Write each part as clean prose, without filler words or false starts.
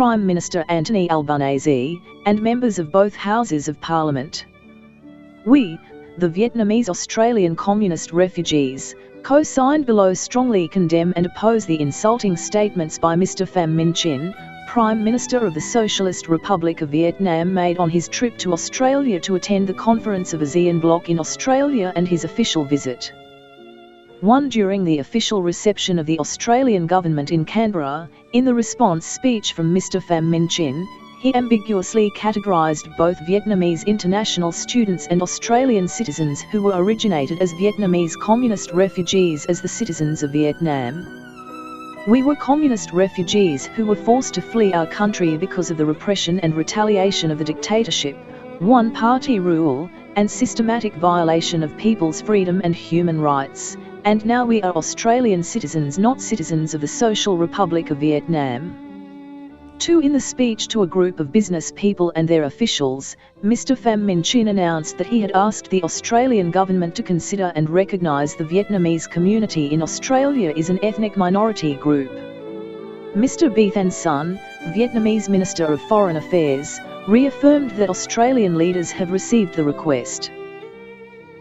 Prime Minister Anthony Albanese, and members of both Houses of Parliament. We, the Vietnamese-Australian communist refugees, co-signed below, strongly condemn and oppose the insulting statements by Mr. Pham Minh Chinh, Prime Minister of the Socialist Republic of Vietnam, made on his trip to Australia to attend the Conference of ASEAN bloc in Australia and his official visit. 1. During the official reception of the Australian government in Canberra, in the response speech from Mr. Pham Minh Chinh, he ambiguously categorised both Vietnamese international students and Australian citizens who were originated as Vietnamese communist refugees as the citizens of Vietnam. We were communist refugees who were forced to flee our country because of the repression and retaliation of the dictatorship, one-party rule, and systematic violation of people's freedom and human rights, and now we are Australian citizens, not citizens of the Social Republic of Vietnam. 2. In the speech to a group of business people and their officials, Mr. Pham Minh Chinh announced that he had asked the Australian government to consider and recognise the Vietnamese community in Australia as an ethnic minority group. Mr. B. Thanh Son, Vietnamese Minister of Foreign Affairs, reaffirmed that Australian leaders have received the request.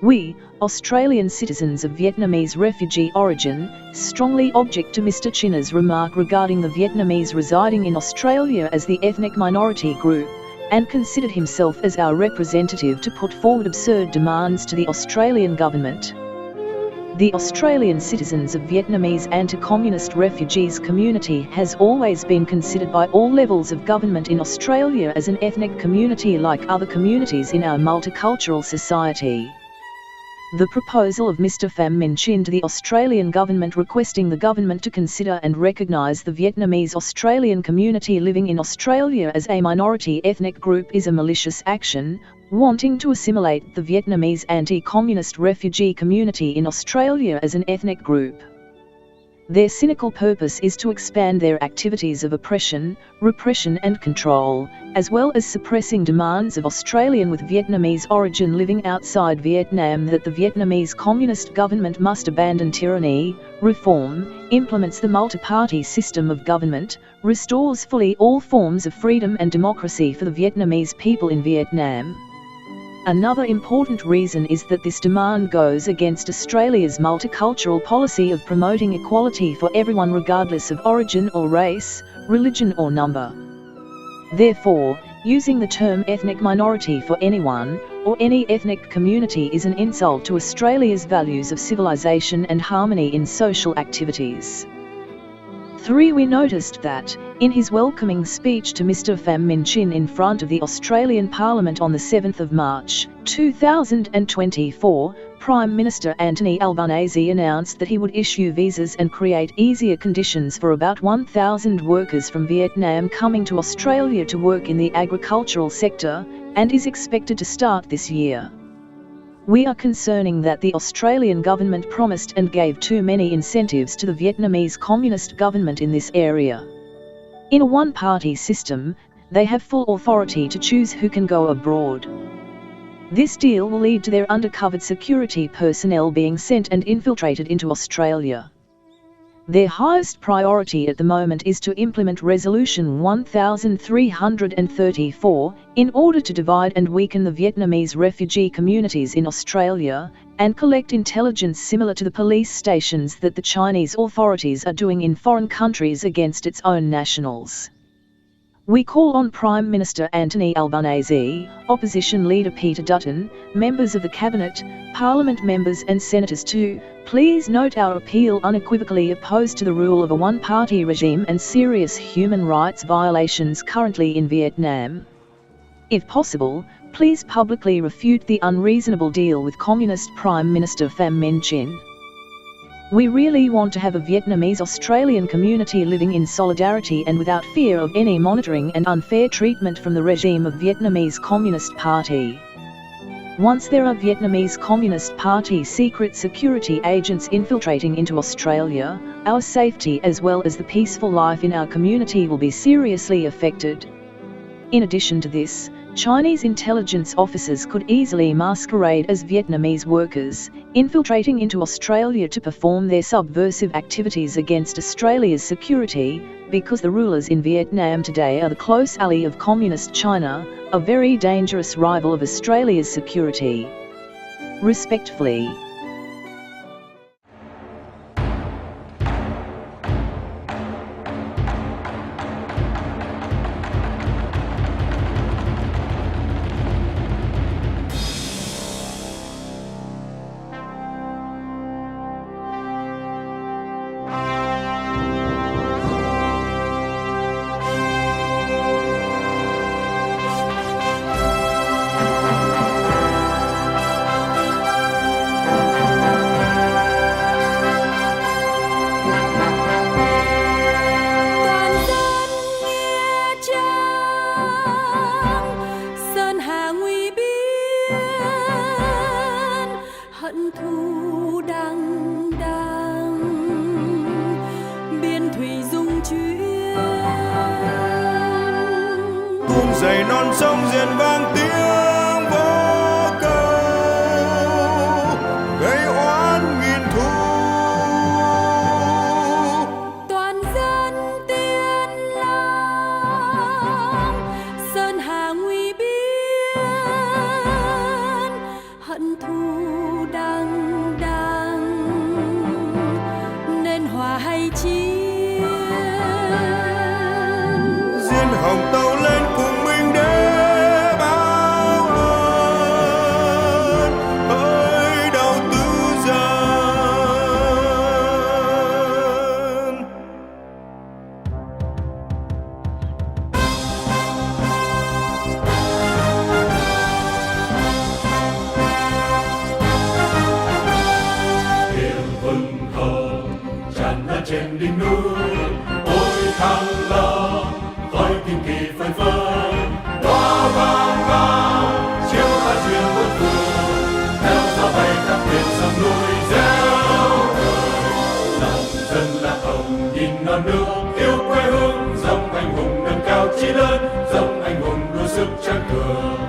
We, Australian citizens of Vietnamese refugee origin, strongly object to Mr. Chin's remark regarding the Vietnamese residing in Australia as the ethnic minority group, and considered himself as our representative to put forward absurd demands to the Australian government. The Australian citizens of Vietnamese anti-communist refugees community has always been considered by all levels of government in Australia as an ethnic community like other communities in our multicultural society. The proposal of Mr. Pham Minh Chinh to the Australian government requesting the government to consider and recognise the Vietnamese-Australian community living in Australia as a minority ethnic group is a malicious action, wanting to assimilate the Vietnamese anti-communist refugee community in Australia as an ethnic group. Their cynical purpose is to expand their activities of oppression, repression and control, as well as suppressing demands of Australian with Vietnamese origin living outside Vietnam that the Vietnamese Communist government must abandon tyranny, reform, implements the multi-party system of government, restores fully all forms of freedom and democracy for the Vietnamese people in Vietnam. Another important reason is that this demand goes against Australia's multicultural policy of promoting equality for everyone regardless of origin or race, religion or number. Therefore, using the term ethnic minority for anyone, or any ethnic community is an insult to Australia's values of civilization and harmony in social activities. 3. We noticed that, in his welcoming speech to Mr. Pham Minh Chinh in front of the Australian Parliament on the 7th of March, 2024, Prime Minister Anthony Albanese announced that he would issue visas and create easier conditions for about 1,000 workers from Vietnam coming to Australia to work in the agricultural sector, and is expected to start this year. We are concerning that the Australian government promised and gave too many incentives to the Vietnamese Communist government in this area. In a one-party system, they have full authority to choose who can go abroad. This deal will lead to their undercover security personnel being sent and infiltrated into Australia. Their highest priority at the moment is to implement Resolution 1334, in order to divide and weaken the Vietnamese refugee communities in Australia, and collect intelligence similar to the police stations that the Chinese authorities are doing in foreign countries against its own nationals. We call on Prime Minister Anthony Albanese, Opposition Leader Peter Dutton, members of the Cabinet, Parliament members and Senators to please note our appeal unequivocally opposed to the rule of a one-party regime and serious human rights violations currently in Vietnam. If possible, please publicly refute the unreasonable deal with Communist Prime Minister Pham Minh Chinh. We really want to have a Vietnamese-Australian community living in solidarity and without fear of any monitoring and unfair treatment from the regime of Vietnamese Communist Party. Once there are Vietnamese Communist Party secret security agents infiltrating into Australia, our safety as well as the peaceful life in our community will be seriously affected. In addition to this, Chinese intelligence officers could easily masquerade as Vietnamese workers, infiltrating into Australia to perform their subversive activities against Australia's security, because the rulers in Vietnam today are the close ally of Communist China, a very dangerous rival of Australia's security. Respectfully. dậy non sông diền vang tiếng võ cầu gây oán nghìn thù. Toàn dân tiên lang sơn hà nguy biên, hận thù đằng đằng nên hòa hay chiến. Diên hồng tàu lên cùng mình để báo ơn hỡi đầu tư dân. Hiền hưng hồng tràn ra trên đỉnh núi, ôi thăng long khói kim kỳ phơi phới, đóa vàng vàng chiếu ta truyền muôn phương, theo gió bay khắp miền sông núi reo vời. Lòng dân là hồng nhìn non nước yêu quê hương, dòng anh hùng nâng cao chí lớn, dòng anh hùng đua sức trắng cường.